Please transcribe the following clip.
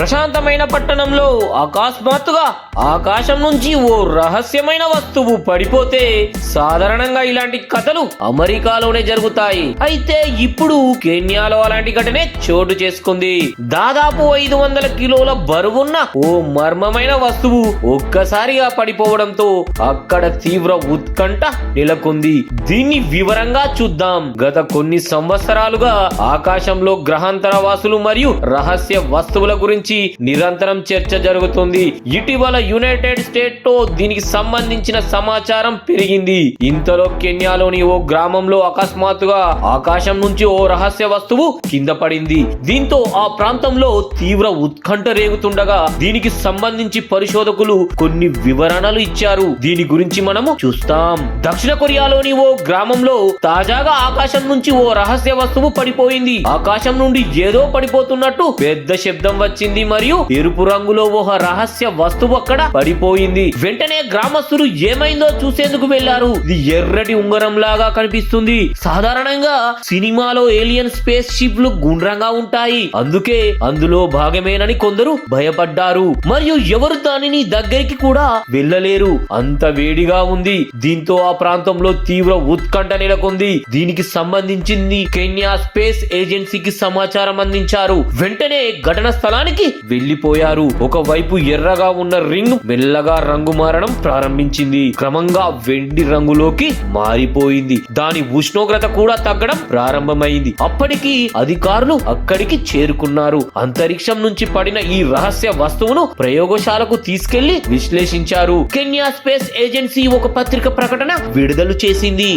ప్రశాంతమైన పట్టణంలో అకస్మాత్తుగా ఆకాశం నుంచి ఓ రహస్యమైన వస్తువు పడిపోతే సాధారణంగా ఇలాంటి కథలు అమెరికాలోనే జరుగుతాయి. అయితే ఇప్పుడు కెన్యాలో అలాంటి ఘటనే చోటు చేసుకుంది. దాదాపు 500 కిలోల బరువున్న ఓ మర్మమైన వస్తువు ఒక్కసారిగా పడిపోవడంతో అక్కడ తీవ్ర ఉత్కంఠ నెలకొంది. దీన్ని వివరంగా చూద్దాం. గత కొన్ని సంవత్సరాలుగా ఆకాశంలో గ్రహాంతర వాసులు మరియు రహస్య వస్తువుల గురించి నిరంతరం చర్చ జరుగుతుంది. ఇటీవల యునైటెడ్ స్టేట్స్ తో దీనికి సంబంధించిన సమాచారం పెరిగింది. ఇంతలో కెన్యాలోని ఓ గ్రామంలో అకస్మాత్తుగా ఆకాశం నుంచి ఓ రహస్య వస్తువు కింద పడింది. దీంతో ఆ ప్రాంతంలో తీవ్ర ఉత్కంఠ రేగుతుండగా దీనికి సంబంధించి పరిశోధకులు కొన్ని వివరణలు ఇచ్చారు. దీని గురించి మనము చూస్తాం. దక్షిణ కొరియాలోని ఓ గ్రామంలో తాజాగా ఆకాశం నుంచి ఓ రహస్య వస్తువు పడిపోయింది. ఆకాశం నుండి ఏదో పడిపోతున్నట్టు పెద్ద శబ్దం వచ్చింది మరియు ఎరుపు రంగులో ఒక రహస్య వస్తువు అక్కడ పడిపోయింది. వెంటనే గ్రామస్తులు ఏమైందో చూసేందుకు వెళ్లారు. ఇది ఎర్రటి ఉంగరం లాగా కనిపిస్తుంది. సాధారణంగా సినిమాలో ఏలియన్ స్పేస్ షిప్లు గుండ్రంగా ఉంటాయి, అందుకే అందులో భాగమేనని కొందరు భయపడ్డారు మరియు ఎవరు దానిని దగ్గరికి కూడా వెళ్ళలేరు. అంత వేడిగా ఉంది. దీంతో ఆ ప్రాంతంలో తీవ్ర ఉత్కంఠ నెలకొంది. దీనికి సంబంధించింది కెన్యా స్పేస్ ఏజెన్సీకి సమాచారం అందించారు. వెంటనే ఘటన స్థలానికి వెళ్లిపోయారు. ఒకవైపు ఎర్రగా ఉన్న రింగ్ మెల్లగా రంగు మారడం ప్రారంభించింది. క్రమంగా వెండి రంగులోకి మారిపోయింది. దాని ఉష్ణోగ్రత కూడా తగ్గడం ప్రారంభమైంది. అప్పటికి అధికారులు అక్కడికి చేరుకున్నారు. అంతరిక్షం నుంచి పడిన ఈ రహస్య వస్తువును ప్రయోగశాలకు తీసుకెళ్లి విశ్లేషించారు. కెన్యా స్పేస్ ఏజెన్సీ ఒక పత్రిక ప్రకటన విడుదల చేసింది.